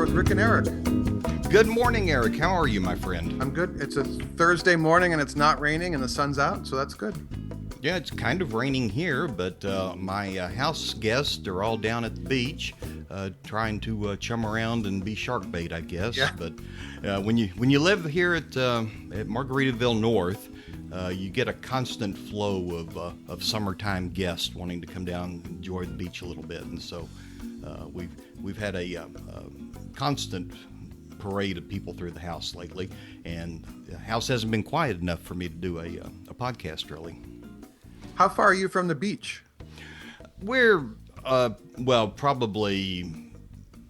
with Rick and Eric. Good morning, Eric. How are you, my friend? I'm good. It's a Thursday morning and it's not raining and the sun's out, so that's good. Yeah, it's kind of raining here, but my house guests are all down at the beach trying to chum around and be shark bait, I guess. Yeah. But when you live here at Margaritaville North, you get a constant flow of summertime guests wanting to come down and enjoy the beach a little bit, and so we've had a constant parade of people through the house lately, and the house hasn't been quiet enough for me to do a podcast, really. How far are you from the beach? We're, probably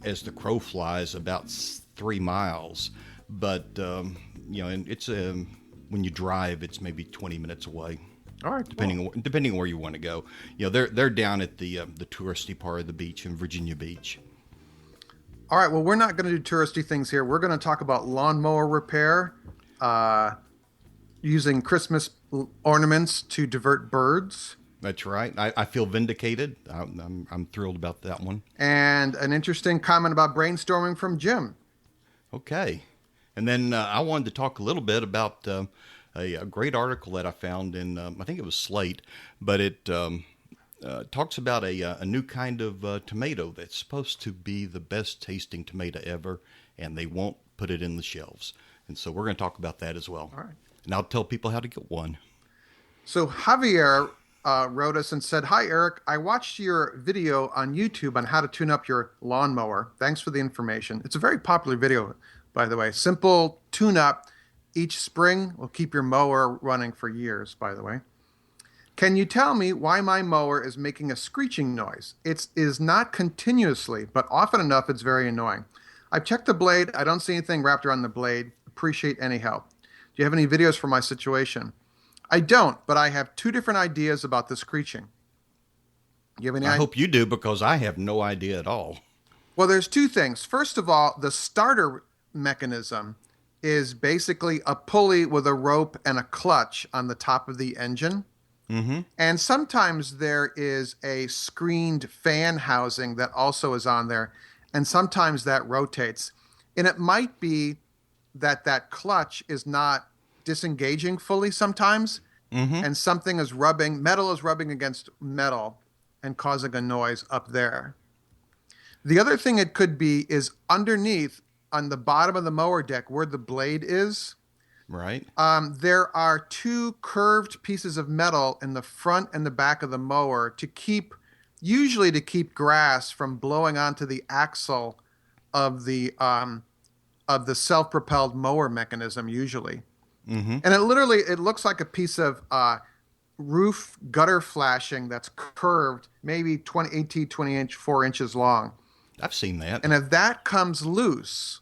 as the crow flies, about 3 miles, but, and it's, when you drive, it's maybe 20 minutes away. All right. Depending on where you want to go. They're down at the touristy part of the beach in Virginia Beach. All right, well, we're not going to do touristy things here. We're going to talk about lawnmower repair, using Christmas ornaments to divert birds. That's right. I feel vindicated. I'm thrilled about that one. And an interesting comment about brainstorming from Jim. Okay. And then I wanted to talk a little bit about a great article that I found in, I think it was Slate, but it talks about a new kind of tomato that's supposed to be the best tasting tomato ever, and they won't put it in the shelves. And so we're going to talk about that as well. All right. And I'll tell people how to get one. So Javier wrote us and said, "Hi, Eric. I watched your video on YouTube on how to tune up your lawnmower. Thanks for the information. It's a very popular video, by the way. Simple tune-up each spring will keep your mower running for years, by the way. Can you tell me why my mower is making a screeching noise? It is not continuously, but often enough it's very annoying. I've checked the blade. I don't see anything wrapped around the blade. Appreciate any help. Do you have any videos for my situation?" I don't, but I have 2 different ideas about the screeching. Do you have any I hope you do, because I have no idea at all. Well, there's 2 things. First of all, the starter mechanism is basically a pulley with a rope and a clutch on the top of the engine. Mm-hmm. And sometimes there is a screened fan housing that also is on there, and sometimes that rotates. And it might be that clutch is not disengaging fully sometimes, and something is metal is rubbing against metal and causing a noise up there. The other thing it could be is underneath on the bottom of the mower deck where the blade is. Right. There are 2 curved pieces of metal in the front and the back of the mower to keep grass from blowing onto the axle of the self-propelled mower mechanism usually. Mm-hmm. And it looks like a piece of roof gutter flashing that's curved, maybe 24 inches long. I've seen that. And if that comes loose,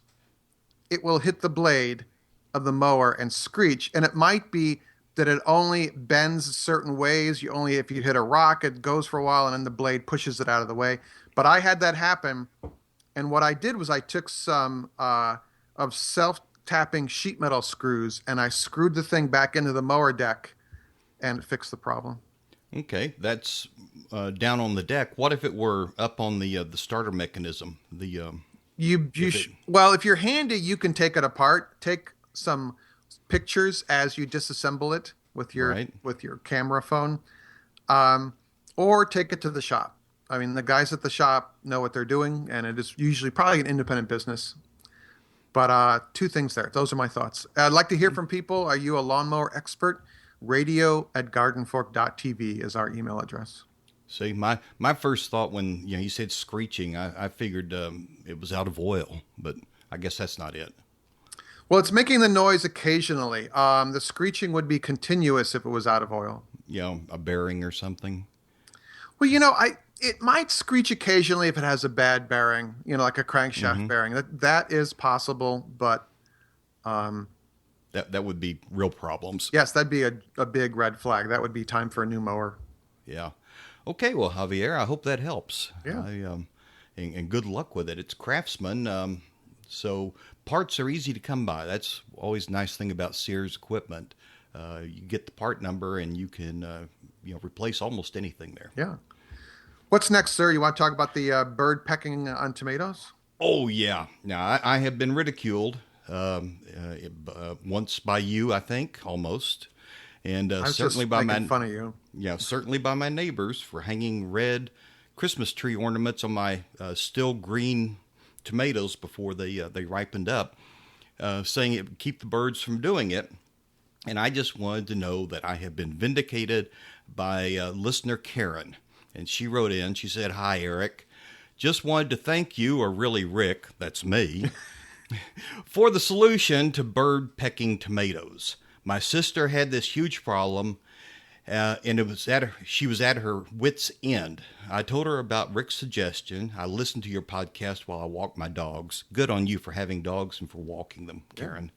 it will hit the blade of the mower and screech. And it might be that it only bends certain ways. If you hit a rock, it goes for a while and then the blade pushes it out of the way. But I had that happen. And what I did was I took some of self-tapping sheet metal screws and I screwed the thing back into the mower deck and it fixed the problem. Okay, that's down on the deck. What if it were up on the starter mechanism? If you're handy, you can take it apart. Take some pictures as you disassemble it with your camera phone, or take it to the shop. I mean, the guys at the shop know what they're doing, and it is usually probably an independent business. But 2 things there. Those are my thoughts. I'd like to hear from people. Are you a lawnmower expert? radio@gardenfork.tv is our email address. See, my first thought when you said screeching, I figured it was out of oil, but I guess that's not it. Well, it's making the noise occasionally. The screeching would be continuous if it was out of oil. A bearing or something. Well, it might screech occasionally if it has a bad bearing, like a crankshaft bearing. That is possible, but that would be real problems. Yes, that'd be a big red flag. That would be time for a new mower. Yeah. Okay, well, Javier, I hope that helps. Yeah. And good luck with it. It's Craftsman, so parts are easy to come by. That's always a nice thing about Sears equipment. You get the part number and you can replace almost anything there. Yeah. What's next, sir? You want to talk about the bird pecking on tomatoes? Oh yeah. Now I have been ridiculed once by you, I think, almost, and I was certainly just by making my fun of you. yeah, certainly by my neighbors for hanging red Christmas tree ornaments on my still green tomatoes before they ripened up, saying it would keep the birds from doing it. And I just wanted to know that I have been vindicated by listener Karen. And she wrote in, she said, "Hi, Eric. Just wanted to thank you, or really Rick, that's me, for the solution to bird pecking tomatoes. My sister had this huge problem, and she was at her wit's end. I told her about Rick's suggestion. I listened to your podcast while I walked my dogs. Good on you for having dogs and for walking them, Karen.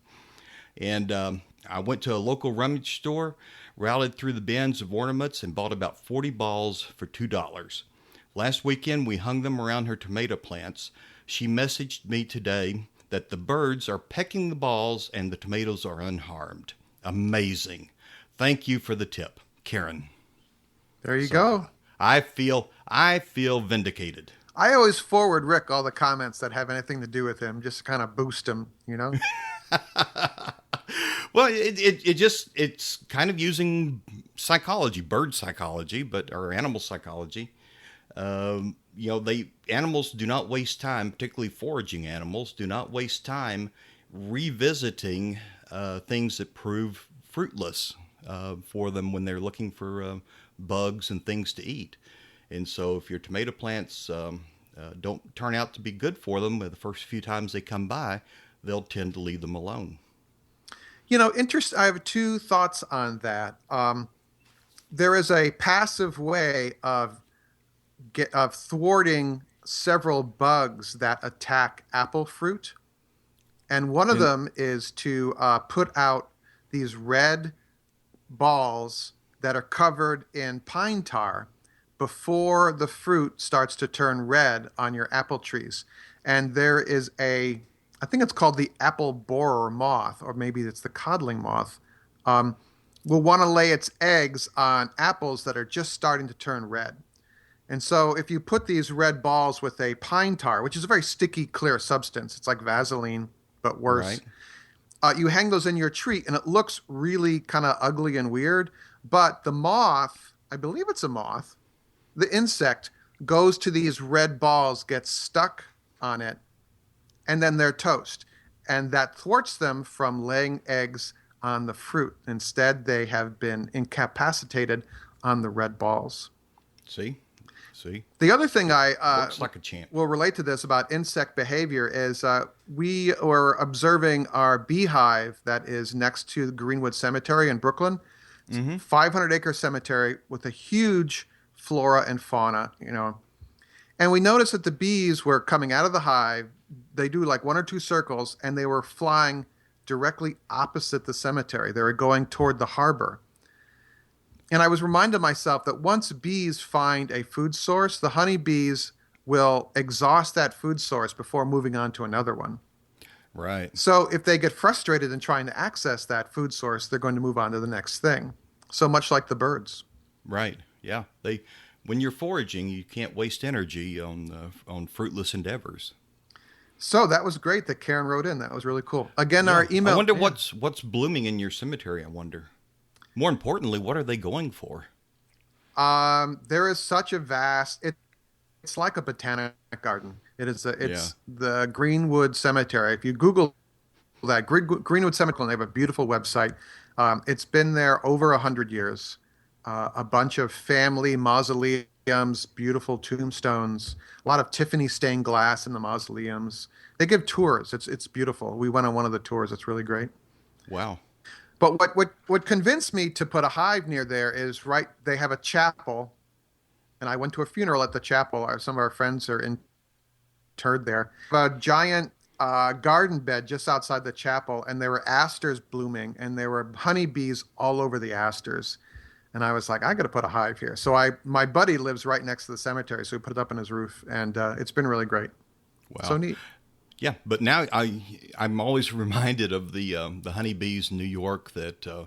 And I went to a local rummage store, routed through the bins of ornaments, and bought about 40 balls for $2. Last weekend, we hung them around her tomato plants. She messaged me today that the birds are pecking the balls and the tomatoes are unharmed. Amazing. Thank you for the tip, Karen." There you go. I feel vindicated. I always forward Rick all the comments that have anything to do with him, just to kind of boost him, you know? Well, it's kind of using psychology, bird psychology, or animal psychology. Animals do not waste time, particularly foraging animals, do not waste time revisiting things that prove fruitless for them when they're looking for bugs and things to eat. And so if your tomato plants don't turn out to be good for them the first few times they come by, they'll tend to leave them alone. I have two thoughts on that. There is a passive way of thwarting several bugs that attack apple fruit. And one of them is to put out these red balls that are covered in pine tar before the fruit starts to turn red on your apple trees. And there is I think it's called the apple borer moth, or maybe it's the codling moth, will want to lay its eggs on apples that are just starting to turn red. And so if you put these red balls with a pine tar, which is a very sticky, clear substance, it's like Vaseline, but worse, right. You hang those in your tree, and it looks really kind of ugly and weird. But the moth, I believe it's a moth, the insect goes to these red balls, gets stuck on it, and then they're toast. And that thwarts them from laying eggs on the fruit. Instead, they have been incapacitated on the red balls. See? The other thing looks like a champ. Will relate to this about insect behavior is we were observing our beehive that is next to the Greenwood Cemetery in Brooklyn. It's 500-acre cemetery with a huge flora and fauna, And we noticed that the bees were coming out of the hive. They do like one or two circles, and they were flying directly opposite the cemetery. They were going toward the harbor. And I was reminded myself that once bees find a food source, the honeybees will exhaust that food source before moving on to another one. Right. So if they get frustrated in trying to access that food source, they're going to move on to the next thing. So much like the birds. Right. Yeah. When you're foraging, you can't waste energy on fruitless endeavors. So that was great that Karen wrote in. That was really cool. Again, our email. I wonder what's blooming in your cemetery. I wonder. More importantly, what are they going for? There is such a vast. It's like a botanic garden. It's the Greenwood Cemetery. If you Google that Greenwood Cemetery, they have a beautiful website. It's been there over 100 years. A bunch of family mausoleums, beautiful tombstones, a lot of Tiffany stained glass in the mausoleums. They give tours. It's beautiful. We went on one of the tours. It's really great. Wow. But what convinced me to put a hive near there is they have a chapel, and I went to a funeral at the chapel. Some of our friends are interred there. A giant garden bed just outside the chapel, and there were asters blooming, and there were honeybees all over the asters. And I was like, I got to put a hive here. So my buddy lives right next to the cemetery, so we put it up on his roof, and it's been really great. Wow. So neat. Yeah, but now I'm always reminded of the honeybees in New York that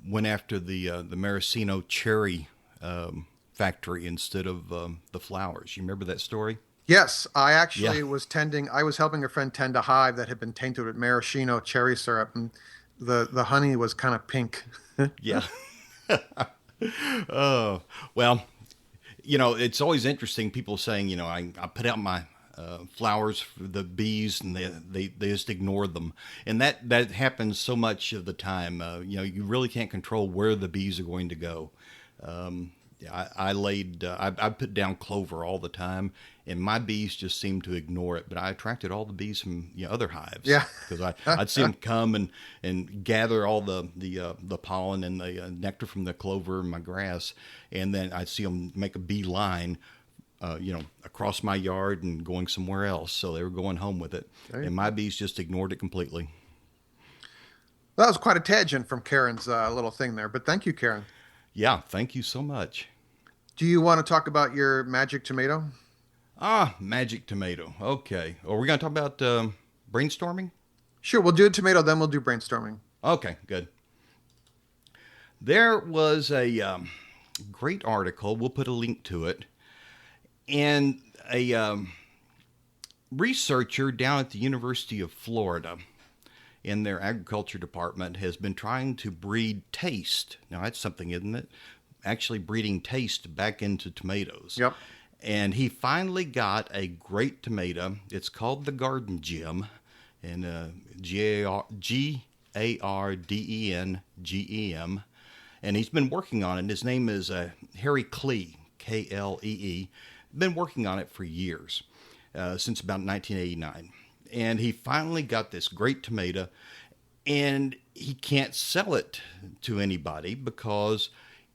went after the maraschino cherry factory instead of the flowers. You remember that story? Yes, I Yeah, actually I was helping a friend tend a hive that had been tainted with maraschino cherry syrup, and the honey was kind of pink. yeah. Oh, well, it's always interesting. People saying, I put out my flowers for the bees, and they just ignore them, and that happens so much of the time. You really can't control where the bees are going to go. I put down clover all the time, and my bees just seemed to ignore it. But I attracted all the bees from other hives Yeah. because I'd see them come and gather all the pollen and the nectar from the clover and my grass, and then I'd see them make a bee line, across my yard and going somewhere else. So they were going home with it, There you and my go. bees just ignored it completely. That was quite a tangent from Karen's little thing there, but thank you, Karen. Yeah, thank you so much. Do you want to talk about your magic tomato? Ah, magic tomato. Okay. Are we going to talk about brainstorming? Sure, we'll do a tomato, then we'll do brainstorming. Okay, good. There was a great article. We'll put a link to it. And a researcher down at the University of Florida in their agriculture department has been trying to breed taste. Now, that's something, isn't it? Actually, breeding taste back into tomatoes. Yep. And he finally got a great tomato. It's called the Garden Gem, and Gardengem. And he's been working on it. His name is Harry Klee, Klee. Been working on it for years, since about 1989. And he finally got this great tomato, and he can't sell it to anybody because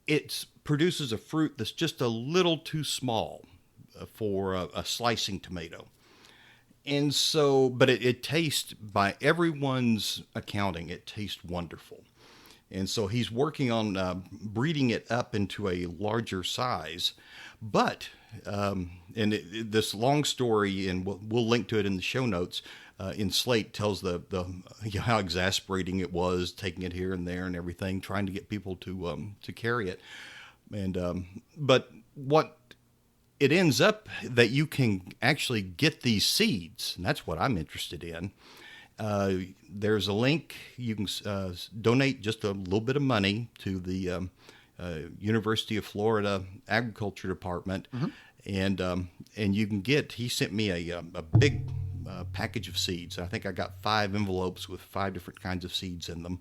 it produces a fruit that's just a little too small for a slicing tomato. And so, but it tastes, by everyone's accounting, it tastes wonderful. And so he's working on breeding it up into a larger size. But, this long story, and we'll link to it in the show notes, in Slate, tells how exasperating it was taking it here and there and everything, trying to get people to carry it. And but what it ends up that you can actually get these seeds, and that's what I'm interested in. There's a link. You can donate just a little bit of money to the University of Florida Agriculture Department, Mm-hmm. and you can get. He sent me a big package of seeds. I think I got 5 envelopes with 5 different kinds of seeds in them,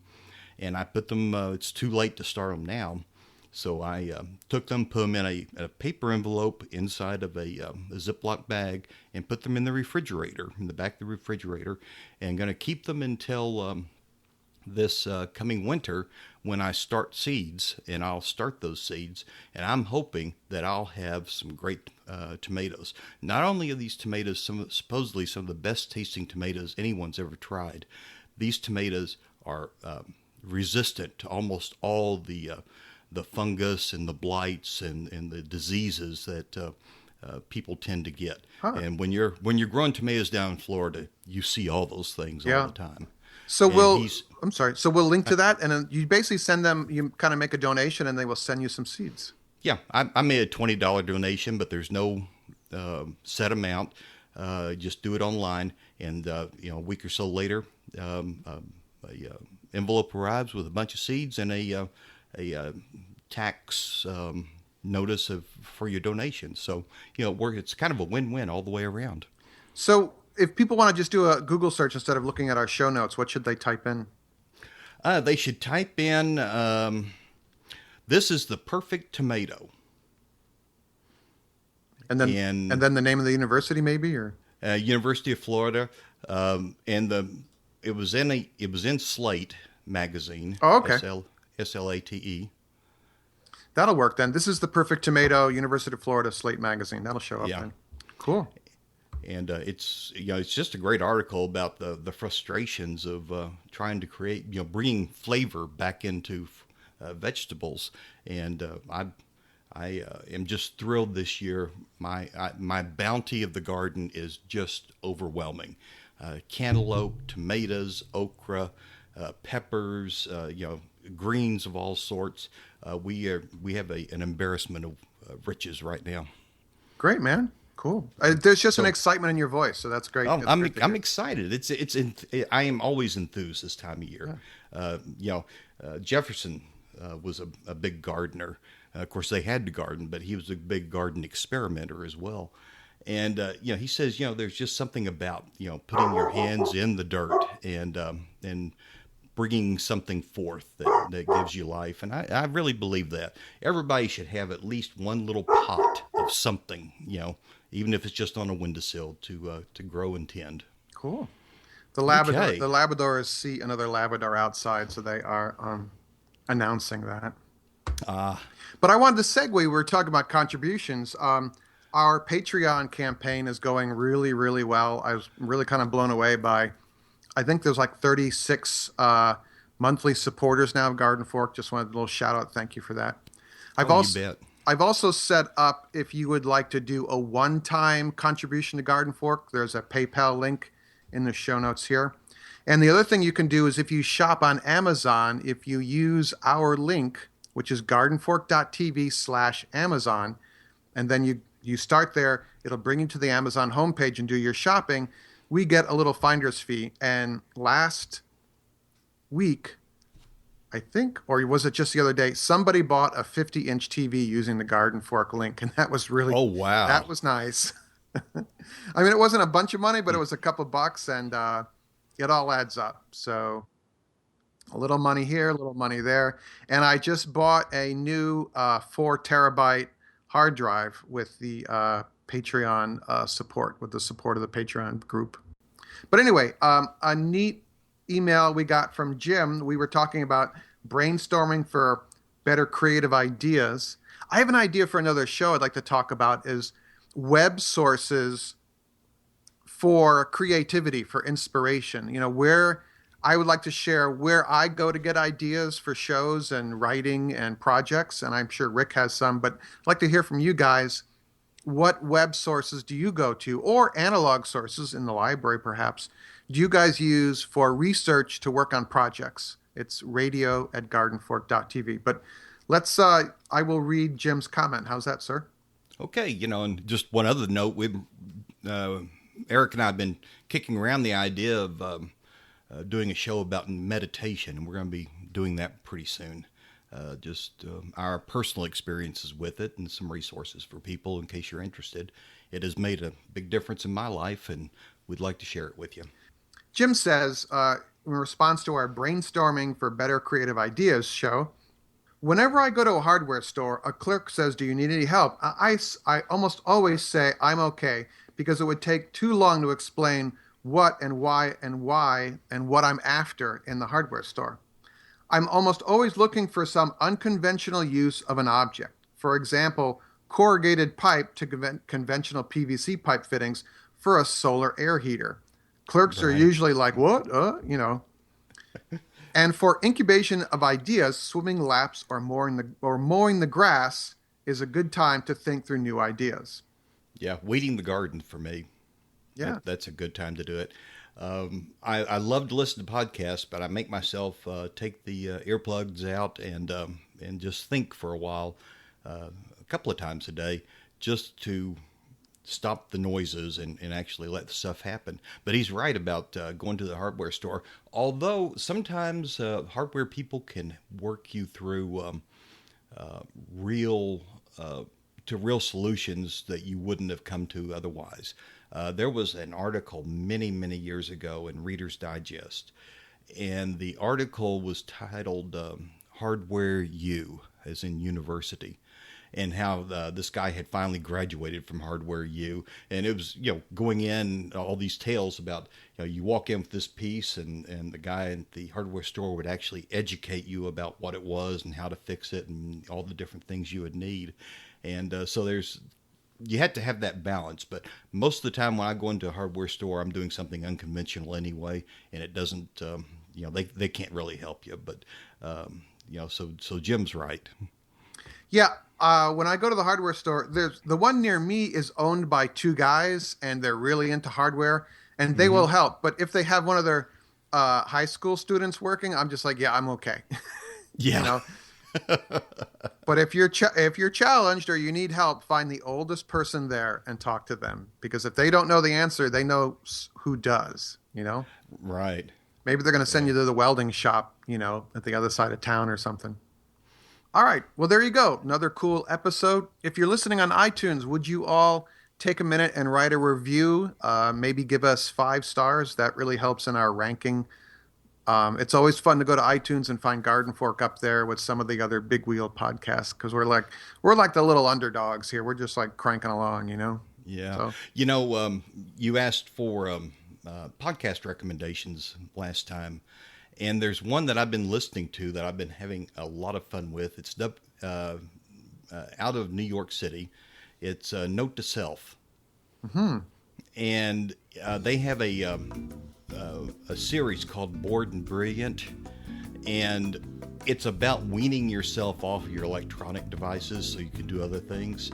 and I put them. It's too late to start them now. So I took them, put them in a paper envelope inside of a Ziploc bag, and put them in the refrigerator, in the back of the refrigerator, and going to keep them until this coming winter when I start seeds, and I'll start those seeds, and I'm hoping that I'll have some great tomatoes. Not only are these tomatoes supposedly some of the best tasting tomatoes anyone's ever tried, these tomatoes are resistant to almost all the fungus and the blights and the diseases that people tend to get. Huh. And when you're growing tomatoes down in Florida, you see all those things all Yeah. the time. So And we'll, he's I'm sorry. So we'll link to that, and then you basically send them. You kind of make a donation, and they will send you some seeds. Yeah, I made a $20 donation, but there's no set amount. Just do it online, and a week or so later, a envelope arrives with a bunch of seeds and a tax notice for your donation. So it's kind of a win-win all the way around. So if people want to just do a Google search instead of looking at our show notes, what should they type in? They should type in, "This is the perfect tomato," And then and and then the name of the university, maybe, or University of Florida, and it was in Slate magazine. Oh, okay. Slate. that'll work then. This is the perfect tomato, University of Florida Slate magazine. That'll show up Yeah. then. Cool. And it's just a great article about the frustrations of trying to create, bringing flavor back into vegetables. And I am just thrilled this year. My bounty of the garden is just overwhelming. Cantaloupe, tomatoes, okra, peppers, greens of all sorts. We have an embarrassment of riches right now. Great, man. Cool. There's just an So excitement in your voice, so that's great. oh, That's great to I'm hear. excited. I am always enthused this time of year. Yeah. Jefferson was a big gardener. Of course, they had to garden, but he was a big garden experimenter as well. And he says, there's just something about putting your hands in the dirt and bringing something forth that gives you life. And I really believe that everybody should have at least one little pot of something, even if it's just on a windowsill to grow and tend. Cool. The Okay. Labradors see another Labrador outside, so they are announcing that. Uh, But I wanted to segue. We were talking about contributions. Our Patreon campaign is going really, really well. I was really kind of blown away by. I think there's like 36 monthly supporters now of Garden Fork. Just wanted a little shout out. Thank you for that. I've oh, you also bet. I've also set up if you would like to do a one-time contribution to Garden Fork. There's a PayPal link in the show notes here. And the other thing you can do is if you shop on Amazon, if you use our link, which is gardenfork.tv/Amazon, and then you start there, it'll bring you to the Amazon homepage and do your shopping. We get a little finder's fee. And last week, I think, or was it just the other day, somebody bought a 50-inch TV using the Garden Fork link, and that was Oh, wow. that was nice. I mean, it wasn't a bunch of money, but it was a couple bucks, and it all adds up. So a little money here, a little money there. And I just bought a new 4 terabyte hard drive with the Patreon support, with the support of the Patreon group. But anyway, a neat email we got from Jim. We were talking about brainstorming for better creative ideas. I have an idea for another show I'd like to talk about is web sources for creativity, for inspiration. Where I would like to share where I go to get ideas for shows and writing and projects. And I'm sure Rick has some, but I'd like to hear from you guys. What web sources do you go to, or analog sources in the library perhaps, do you guys use for research to work on projects? It's radio@gardenfork.tv. But I will read Jim's comment. How's that, sir? Okay, and just one other note, Eric and I have been kicking around the idea of doing a show about meditation, and we're going to be doing that pretty soon. Just our personal experiences with it and some resources for people in case you're interested. It has made a big difference in my life, and we'd like to share it with you. Jim says, in response to our Brainstorming for Better Creative Ideas show, whenever I go to a hardware store, a clerk says, "Do you need any help?" I almost always say, "I'm okay," because it would take too long to explain what and why and what I'm after in the hardware store. I'm almost always looking for some unconventional use of an object. For example, corrugated pipe to conventional PVC pipe fittings for a solar air heater. Clerks are Right. usually like, "What?" And for incubation of ideas, swimming laps or mowing the grass is a good time to think through new ideas. Yeah, weeding the garden for me. Yeah. That's a good time to do it. I love to listen to podcasts, but I make myself take the earplugs out and just think for a while, a couple of times a day, just to stop the noises and actually let the stuff happen. But he's right about going to the hardware store. Although sometimes hardware people can work you through real to real solutions that you wouldn't have come to otherwise. There was an article many, many years ago in Reader's Digest, and the article was titled Hardware U, as in university, and how this guy had finally graduated from Hardware U. And it was, going in, all these tales about, you walk in with this piece and the guy at the hardware store would actually educate you about what it was and how to fix it and all the different things you would need. And so you had to have that balance. But most of the time when I go into a hardware store, I'm doing something unconventional anyway, and it doesn't, they can't really help you. But, so Jim's right. Yeah. When I go to the hardware store, there's the one near me is owned by two guys, and they're really into hardware, and they will help. But if they have one of their high school students working, I'm just like, yeah, I'm okay. Yeah. But if you're challenged or you need help, find the oldest person there and talk to them. Because if they don't know the answer, they know who does. You know, Right. maybe they're going to send you to the welding shop. You know, at the other side of town or something. All right. Well, there you go. Another cool episode. If you're listening on iTunes, would you all take a minute and write a review? Maybe give us 5 stars. That really helps in our ranking. It's always fun to go to iTunes and find Garden Fork up there with some of the other big wheel podcasts because we're like the little underdogs here. We're just like cranking along, you know. Yeah. So, You asked for podcast recommendations last time, and there's one that I've been listening to that I've been having a lot of fun with. It's out of New York City. It's Note to Self. And they have a series called Bored and Brilliant, and it's about weaning yourself off of your electronic devices so you can do other things.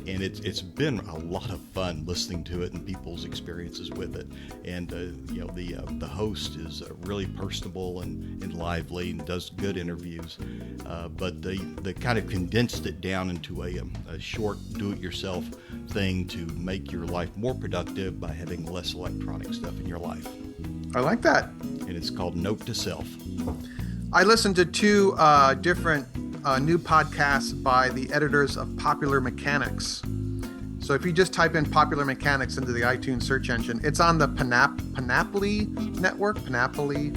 And it's been a lot of fun listening to it and people's experiences with it. And the host is really personable and lively and does good interviews. But they kind of condensed it down into a short do-it-yourself thing to make your life more productive by having less electronic stuff in your life. I like that. And it's called Note to Self. I listened to 2 different new podcasts by the editors of Popular Mechanics. So if you just type in Popular Mechanics into the iTunes search engine, it's on the Panoply network. Panoply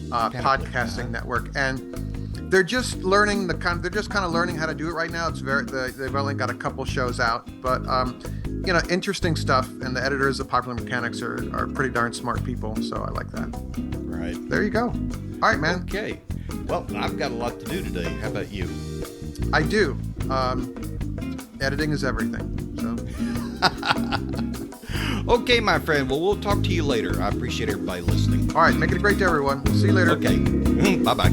podcasting network, and they're just learning they're just kind of learning how to do it right now. They've only got a couple shows out, but interesting stuff. And the editors of Popular Mechanics are pretty darn smart people, so I like that. Right. There you go. All right, man. Okay. Well, I've got a lot to do today. How about you? I do. Editing is everything. So. Okay, my friend. Well, we'll talk to you later. I appreciate everybody listening. All right. Make it a great day, everyone. See you later. Okay. Bye-bye.